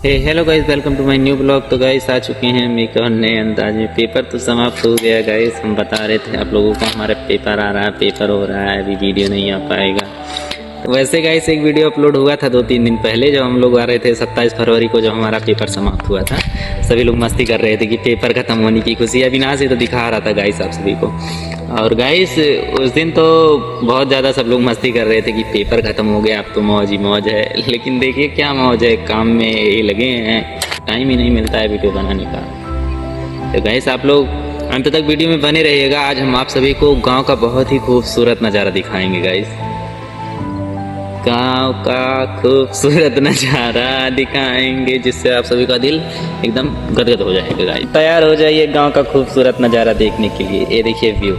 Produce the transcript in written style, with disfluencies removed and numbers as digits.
Hello guys, welcome to my new blog. तो guys आ चुके हैं हम एक और नए अंदाज में। पेपर तो समाप्त हो गया गाइस। हम बता रहे थे आप लोगों को हमारा पेपर आ रहा है, पेपर हो रहा है, अभी वीडियो नहीं आ पाएगा। तो वैसे गाइस एक वीडियो अपलोड हुआ था 2-3 दिन पहले, जब हम लोग आ रहे थे 27 फरवरी को, जब हमारा पेपर समाप्त हुआ था। सभी लोग मस्ती कर रहे थे कि पेपर खत्म होने की खुशी। अविनाश ही तो दिखा रहा था गाइस आप सभी को। और गाइस उस दिन तो बहुत ज़्यादा सब लोग मस्ती कर रहे थे कि पेपर ख़त्म हो गया, अब तो मौज ही मौज है। लेकिन देखिए क्या मौज है, काम में ये लगे हैं, टाइम ही नहीं मिलता है वीडियो बनाने का। तो गाइस आप लोग अंत तक वीडियो में बने रहिएगा। आज हम आप सभी को गांव का बहुत ही खूबसूरत नज़ारा दिखाएंगे गाइस। गांव का खूबसूरत नज़ारा दिखाएंगे जिससे आप सभी का दिल एकदम गदगद हो जाएगा गाइस। तैयार हो जाइए गांव का खूबसूरत नज़ारा देखने के लिए। ये देखिए व्यू।